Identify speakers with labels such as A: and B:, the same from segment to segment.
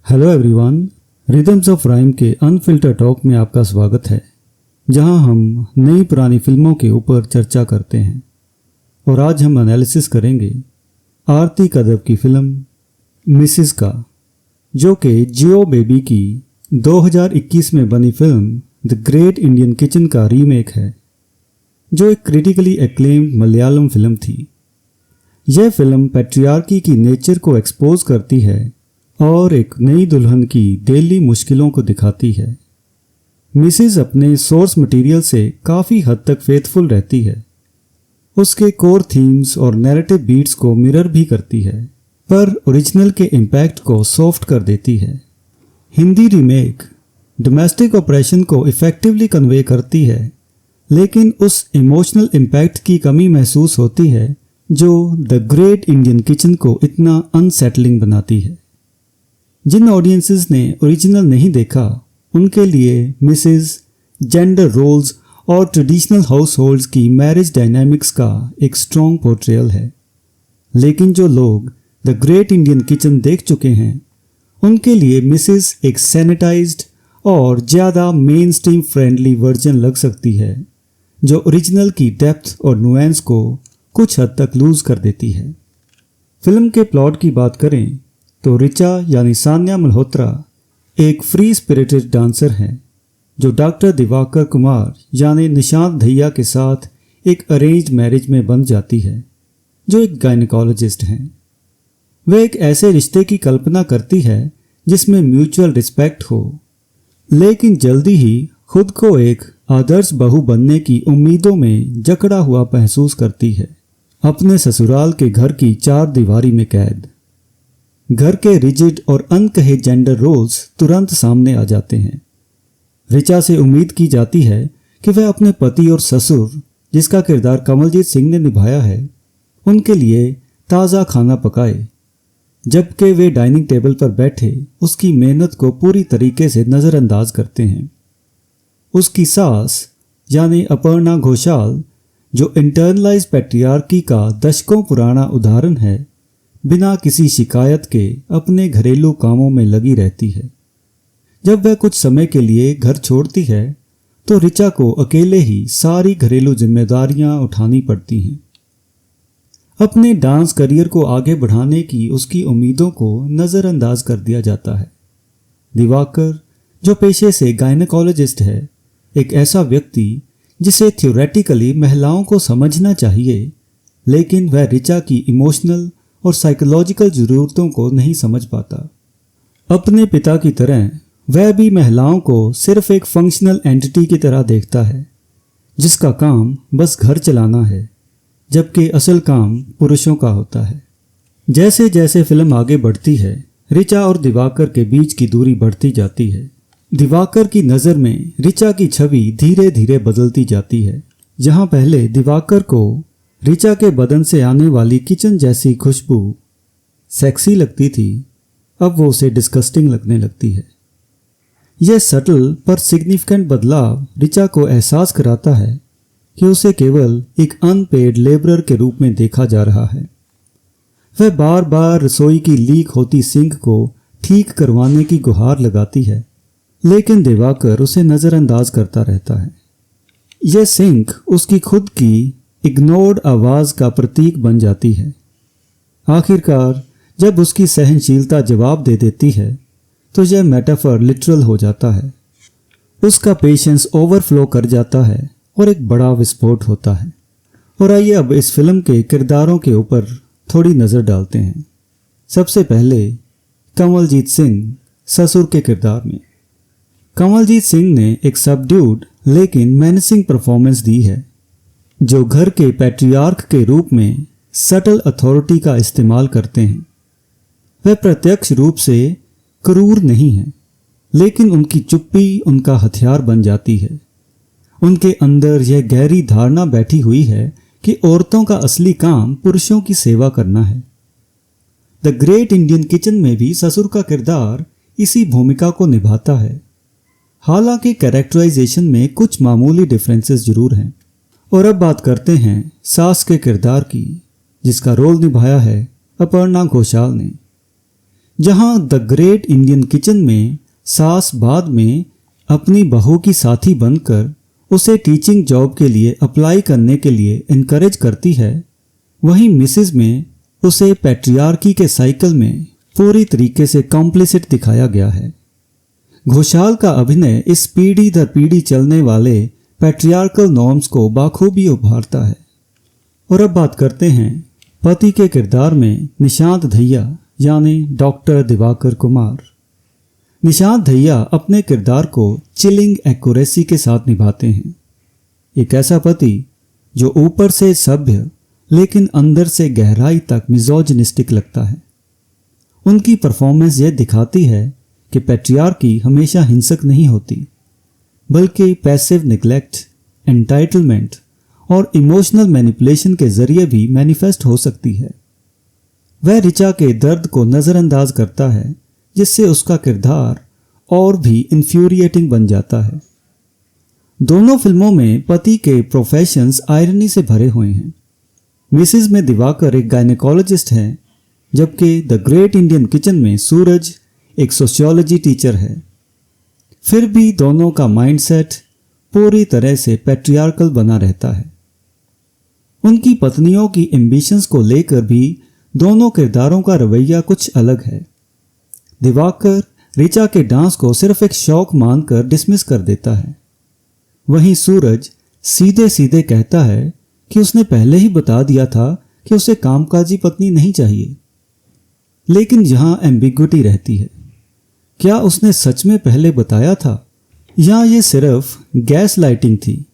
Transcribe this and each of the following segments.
A: Hello everyone, rhythms of rhyme के unfilter talk में आपका स्वागत है, जहां हम नई पुरानी फिल्मों के ऊपर चर्चा करते हैं। और आज हम एनालिसिस करेंगे आरती कदब की फिल्म मिसेस का, जो कि जियो बेबी की 2021 में बनी film the great Indian kitchen का रीमेक है, जो एक क्रिटिकली एक्लेम्ड मलयालम फिल्म थी। यह फिल्म पैट्रियार्की की नेचर को एक्सपोज करती है और एक नई दुल्हन की डेली मुश्किलों को दिखाती है। मिसेस अपने सोर्स मटेरियल से काफ़ी हद तक फेथफुल रहती है। उसके कोर थीम्स और नैरेटिव बीट्स को मिरर भी करती है, पर ओरिजिनल के इम्पैक्ट को सॉफ्ट कर देती है। हिंदी रीमेक डोमेस्टिक ऑपरेशन को इफ़ेक्टिवली कन्वे करती है, लेकिन उस इमोशनल इम्पैक्ट की कमी महसूस होती है जो द ग्रेट इंडियन किचन को इतना अनसेटलिंग बनाती है। जिन ऑडियंसेस ने ओरिजिनल नहीं देखा, उनके लिए मिसेस जेंडर रोल्स और ट्रेडिशनल हाउस होल्ड्स की मैरिज डायनामिक्स का एक स्ट्रॉन्ग पोर्ट्रेयल है। लेकिन जो लोग द ग्रेट इंडियन किचन देख चुके हैं, उनके लिए मिसेस एक सैनिटाइज्ड और ज़्यादा मेन स्ट्रीम फ्रेंडली वर्जन लग सकती है, जो ओरिजिनल की डेप्थ और नुएंस को कुछ हद तक लूज कर देती है। फिल्म के प्लॉट की बात करें तो रिचा यानी सान्या मल्होत्रा एक फ्री स्पिरिटेड डांसर है, जो डॉक्टर दिवाकर कुमार यानी निशांत धैया के साथ एक अरेंज्ड मैरिज में बंध जाती है, जो एक गायनेकोलॉजिस्ट हैं। वह एक ऐसे रिश्ते की कल्पना करती है जिसमें म्यूचुअल रिस्पेक्ट हो, लेकिन जल्दी ही खुद को एक आदर्श बहू बनने की उम्मीदों में जकड़ा हुआ महसूस करती है। अपने ससुराल के घर की चार दीवारी में कैद, घर के रिजिड और अनकहे जेंडर रोल्स तुरंत सामने आ जाते हैं। रिचा से उम्मीद की जाती है कि वह अपने पति और ससुर, जिसका किरदार कमलजीत सिंह ने निभाया है, उनके लिए ताज़ा खाना पकाए, जबकि वे डाइनिंग टेबल पर बैठे उसकी मेहनत को पूरी तरीके से नज़रअंदाज करते हैं। उसकी सास यानी अपर्णा घोषाल, जो इंटरनलाइज पैट्रियार्की का दशकों पुराना उदाहरण है, बिना किसी शिकायत के अपने घरेलू कामों में लगी रहती है। जब वह कुछ समय के लिए घर छोड़ती है तो रिचा को अकेले ही सारी घरेलू जिम्मेदारियां उठानी पड़ती हैं। अपने डांस करियर को आगे बढ़ाने की उसकी उम्मीदों को नज़रअंदाज कर दिया जाता है। दिवाकर, जो पेशे से गायनेकोलॉजिस्ट है, एक ऐसा व्यक्ति जिसे थ्योरेटिकली महिलाओं को समझना चाहिए, लेकिन वह रिचा की इमोशनल और साइकोलॉजिकल ज़रूरतों को नहीं समझ पाता। अपने पिता की तरह वह भी महिलाओं को सिर्फ एक फंक्शनल एंटिटी की तरह देखता है, जिसका काम बस घर चलाना है, जबकि असल काम पुरुषों का होता है। जैसे जैसे फिल्म आगे बढ़ती है, रिचा और दिवाकर के बीच की दूरी बढ़ती जाती है। दिवाकर की नज़र में रिचा की छवि धीरे धीरे बदलती जाती है। जहाँ पहले दिवाकर को रिचा के बदन से आने वाली किचन जैसी खुशबू सेक्सी लगती थी, अब वो उसे डिस्गस्टिंग लगने लगती है। यह सटल पर सिग्निफिकेंट बदलाव रिचा को एहसास कराता है कि उसे केवल एक अनपेड लेबरर के रूप में देखा जा रहा है। वह बार बार रसोई की लीक होती सिंक को ठीक करवाने की गुहार लगाती है, लेकिन दिवाकर उसे नज़रअंदाज करता रहता है। यह सिंक उसकी खुद की इग्नोर्ड आवाज़ का प्रतीक बन जाती है। आखिरकार जब उसकी सहनशीलता जवाब दे देती है तो यह मेटाफर लिटरल हो जाता है। उसका पेशेंस ओवरफ्लो कर जाता है और एक बड़ा विस्फोट होता है। और आइए अब इस फिल्म के किरदारों के ऊपर थोड़ी नज़र डालते हैं। सबसे पहले कमलजीत सिंह ससुर के किरदार में। कमलजीत सिंह ने एक सबड्यूड लेकिन मेनेसिंग परफॉर्मेंस दी है, जो घर के पैट्रियार्क के रूप में सटल अथॉरिटी का इस्तेमाल करते हैं। वह प्रत्यक्ष रूप से क्रूर नहीं है, लेकिन उनकी चुप्पी उनका हथियार बन जाती है। उनके अंदर यह गहरी धारणा बैठी हुई है कि औरतों का असली काम पुरुषों की सेवा करना है। द ग्रेट इंडियन किचन में भी ससुर का किरदार इसी भूमिका को निभाता है। हालांकि कैरेक्टराइजेशन में कुछ मामूली डिफरेंसेस जरूर हैं। और अब बात करते हैं सास के किरदार की, जिसका रोल निभाया है अपर्णा घोषाल ने। जहां द ग्रेट इंडियन किचन में सास बाद में अपनी बहू की साथी बनकर उसे टीचिंग जॉब के लिए अप्लाई करने के लिए इनकरेज करती है, वहीं मिसेज में उसे पैट्रियार्की के साइकिल में पूरी तरीके से कॉम्प्लिसिट दिखाया गया है। घोषाल का अभिनय इस पीढ़ी दर पीढ़ी चलने वाले पैट्रियार्कल नॉर्म्स को बाखूबी उभारता है। और अब बात करते हैं पति के किरदार में निशांत दहिया यानी डॉक्टर दिवाकर कुमार। निशांत दहिया अपने किरदार को चिलिंग एक्यूरेसी के साथ निभाते हैं। एक ऐसा पति जो ऊपर से सभ्य लेकिन अंदर से गहराई तक मिज़ोजिनिस्टिक लगता है। उनकी परफॉर्मेंस यह दिखाती है कि पैट्रियार्की हमेशा हिंसक नहीं होती, बल्कि पैसिव निग्लेक्ट, एंटाइटलमेंट और इमोशनल मैनिपुलेशन के जरिए भी मैनिफेस्ट हो सकती है। वह ऋचा के दर्द को नज़रअंदाज करता है, जिससे उसका किरदार और भी इन्फ्यूरिएटिंग बन जाता है। दोनों फिल्मों में पति के प्रोफेशंस आयरनी से भरे हुए हैं। मिसेज में दिवाकर एक गायनेकोलॉजिस्ट है, जबकि द ग्रेट इंडियन किचन में सूरज एक सोशियोलॉजी टीचर है। फिर भी दोनों का माइंडसेट पूरी तरह से पैट्रियार्कल बना रहता है। उनकी पत्नियों की एम्बिशंस को लेकर भी दोनों किरदारों का रवैया कुछ अलग है। दिवाकर ऋचा के डांस को सिर्फ एक शौक मानकर डिसमिस कर देता है, वहीं सूरज सीधे सीधे कहता है कि उसने पहले ही बता दिया था कि उसे कामकाजी पत्नी नहीं चाहिए। लेकिन यहां एम्बिग्विटी रहती है। क्या उसने सच में पहले बताया था या ये सिर्फ गैस लाइटिंग थी?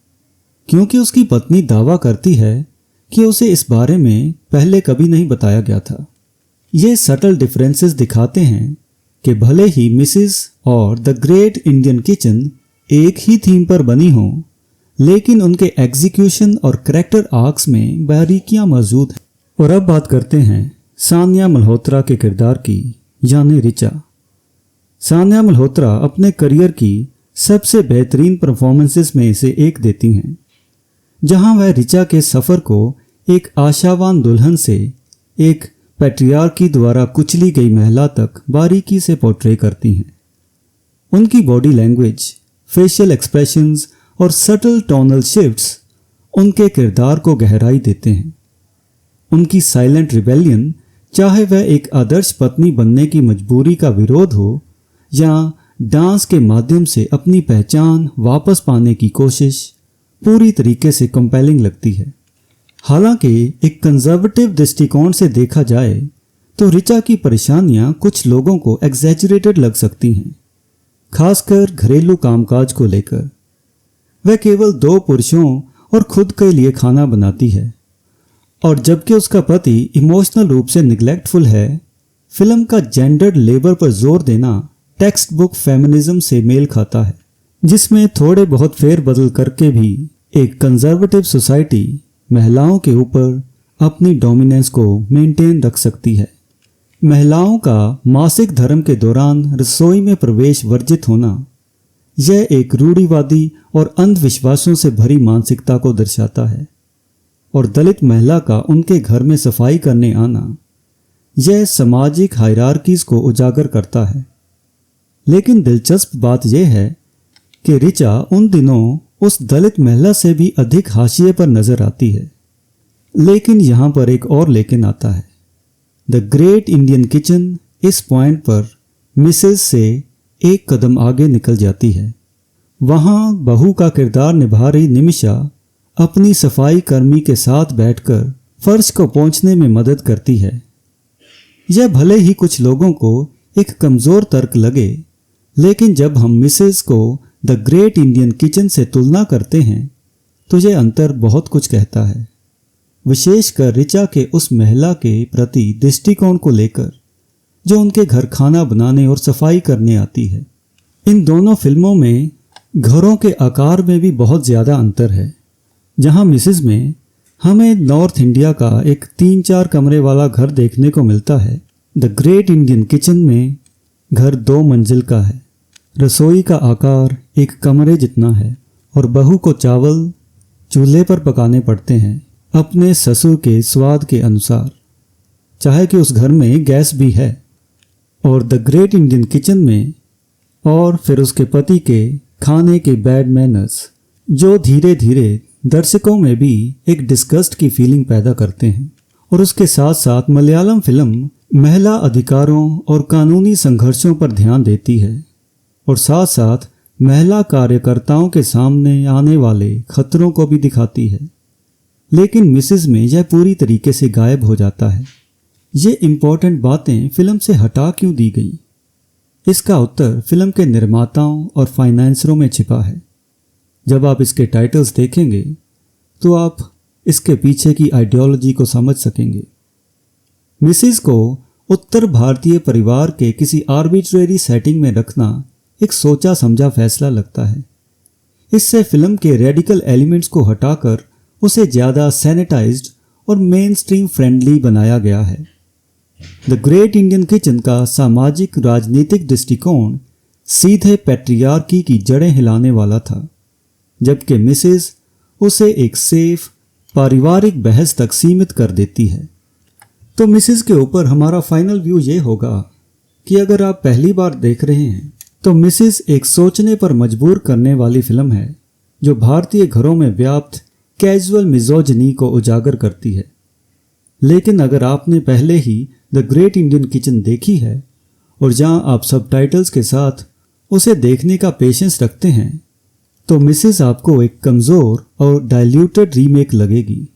A: क्योंकि उसकी पत्नी दावा करती है कि उसे इस बारे में पहले कभी नहीं बताया गया था। ये सटल डिफरेंसेस दिखाते हैं कि भले ही मिसेस और द ग्रेट इंडियन किचन एक ही थीम पर बनी हो, लेकिन उनके एग्जीक्यूशन और करैक्टर आर्क्स में बारीकियां मौजूद हैं। और अब बात करते हैं सानिया मल्होत्रा के किरदार की, यानी ऋचा। सानिया मल्होत्रा अपने करियर की सबसे बेहतरीन परफॉर्मेंसेस में से एक देती हैं, जहां वह ऋचा के सफ़र को एक आशावान दुल्हन से एक पैट्रियार्की द्वारा कुचली गई महिला तक बारीकी से पोर्ट्रे करती हैं। उनकी बॉडी लैंग्वेज, फेशियल एक्सप्रेशंस और सटल टोनल शिफ्ट्स उनके किरदार को गहराई देते हैं। उनकी साइलेंट रिबेलियन, चाहे वह एक आदर्श पत्नी बनने की मजबूरी का विरोध हो या डांस के माध्यम से अपनी पहचान वापस पाने की कोशिश, पूरी तरीके से कंपेलिंग लगती है। हालांकि एक कंजर्वेटिव दृष्टिकोण से देखा जाए तो ऋचा की परेशानियां कुछ लोगों को एग्जैजरेटेड लग सकती हैं, खासकर घरेलू कामकाज को लेकर। वह केवल 2 पुरुषों और खुद के लिए खाना बनाती है, और जबकि उसका पति इमोशनल रूप से निग्लेक्टफुल है। फिल्म का जेंडर्ड लेबर पर जोर देना टेक्स्ट बुक फेमिनिज्म से मेल खाता है, जिसमें थोड़े बहुत फेरबदल करके भी एक कंजर्वेटिव सोसाइटी महिलाओं के ऊपर अपनी डोमिनेंस को मेंटेन रख सकती है। महिलाओं का मासिक धर्म के दौरान रसोई में प्रवेश वर्जित होना, यह एक रूढ़िवादी और अंधविश्वासों से भरी मानसिकता को दर्शाता है। और दलित महिला का उनके घर में सफाई करने आना, यह सामाजिक हायरार्कीज को उजागर करता है। लेकिन दिलचस्प बात यह है कि ऋचा उन दिनों उस दलित महिला से भी अधिक हाशिए पर नजर आती है। लेकिन यहां पर एक और लेकिन आता है। द ग्रेट इंडियन किचन इस पॉइंट पर मिसेज से एक कदम आगे निकल जाती है। वहां बहू का किरदार निभा रही निमिषा अपनी सफाई कर्मी के साथ बैठकर फर्श को पोंछने में मदद करती है। यह भले ही कुछ लोगों को एक कमजोर तर्क लगे, लेकिन जब हम मिसेज को द ग्रेट इंडियन किचन से तुलना करते हैं तो यह अंतर बहुत कुछ कहता है, विशेषकर ऋचा के उस महिला के प्रति दृष्टिकोण को लेकर जो उनके घर खाना बनाने और सफाई करने आती है। इन दोनों फिल्मों में घरों के आकार में भी बहुत ज़्यादा अंतर है। जहां मिसेज में हमें नॉर्थ इंडिया का एक 3-4 कमरे वाला घर देखने को मिलता है, द ग्रेट इंडियन किचन में घर 2 मंजिल का है। रसोई का आकार एक कमरे जितना है और बहू को चावल चूल्हे पर पकाने पड़ते हैं अपने ससुर के स्वाद के अनुसार, चाहे कि उस घर में गैस भी है। और द ग्रेट इंडियन किचन में, और फिर उसके पति के खाने के बैड मैनर्स जो धीरे धीरे दर्शकों में भी एक डिस्गस्ट की फीलिंग पैदा करते हैं। और उसके साथ साथ मलयालम फिल्म महिला अधिकारों और कानूनी संघर्षों पर ध्यान देती है और साथ साथ महिला कार्यकर्ताओं के सामने आने वाले खतरों को भी दिखाती है। लेकिन मिसेस में यह पूरी तरीके से गायब हो जाता है। ये इम्पोर्टेंट बातें फिल्म से हटा क्यों दी गई? इसका उत्तर फिल्म के निर्माताओं और फाइनेंसरों में छिपा है। जब आप इसके टाइटल्स देखेंगे तो आप इसके पीछे की आइडियोलॉजी को समझ सकेंगे। मिसेस को उत्तर भारतीय परिवार के किसी आर्बिट्रेरी सेटिंग में रखना एक सोचा समझा फैसला लगता है। इससे फिल्म के रेडिकल एलिमेंट्स को हटाकर उसे ज़्यादा सैनिटाइज्ड और मेन स्ट्रीम फ्रेंडली बनाया गया है। द ग्रेट इंडियन किचन का सामाजिक राजनीतिक दृष्टिकोण सीधे पैट्रियार्की की जड़ें हिलाने वाला था, जबकि मिसेस उसे एक सेफ पारिवारिक बहस तक सीमित कर देती है। तो मिसेस के ऊपर हमारा फाइनल व्यू ये होगा कि अगर आप पहली बार देख रहे हैं तो मिसेस एक सोचने पर मजबूर करने वाली फिल्म है जो भारतीय घरों में व्याप्त कैजुअल मिजोजिनी को उजागर करती है। लेकिन अगर आपने पहले ही द ग्रेट इंडियन किचन देखी है और जहां आप सबटाइटल्स के साथ उसे देखने का पेशेंस रखते हैं तो मिसेस आपको एक कमज़ोर और डाइल्यूटेड रीमेक लगेगी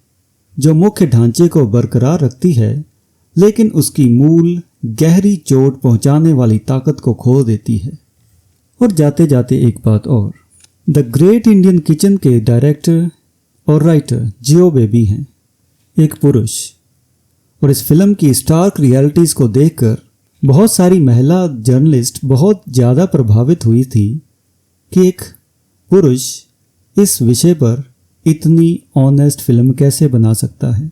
A: जो मुख्य ढांचे को बरकरार रखती है लेकिन उसकी मूल गहरी चोट पहुंचाने वाली ताकत को खो देती है। और जाते जाते एक बात और, द ग्रेट इंडियन किचन के डायरेक्टर और राइटर जियो बेबी हैं, एक पुरुष। और इस फिल्म की स्टार्क रियलिटीज़ को देखकर बहुत सारी महिला जर्नलिस्ट बहुत ज़्यादा प्रभावित हुई थी कि एक पुरुष इस विषय पर इतनी ऑनेस्ट फिल्म कैसे बना सकता है।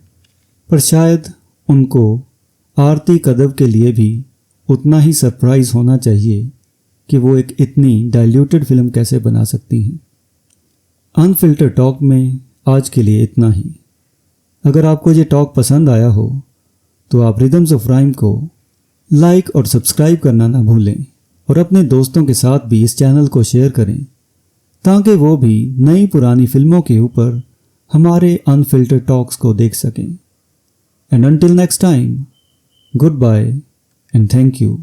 A: पर शायद उनको आरती कदम के लिए भी उतना ही सरप्राइज होना चाहिए कि वो एक इतनी डाइल्यूटेड फिल्म कैसे बना सकती हैं। अनफिल्टर टॉक में आज के लिए इतना ही। अगर आपको ये टॉक पसंद आया हो तो आप रिदम्स ऑफ राइम को लाइक और सब्सक्राइब करना ना भूलें और अपने दोस्तों के साथ भी इस चैनल को शेयर करें ताकि वो भी नई पुरानी फिल्मों के ऊपर हमारे अनफिल्टर टॉक्स को देख सकें। And until next time, goodbye and thank you.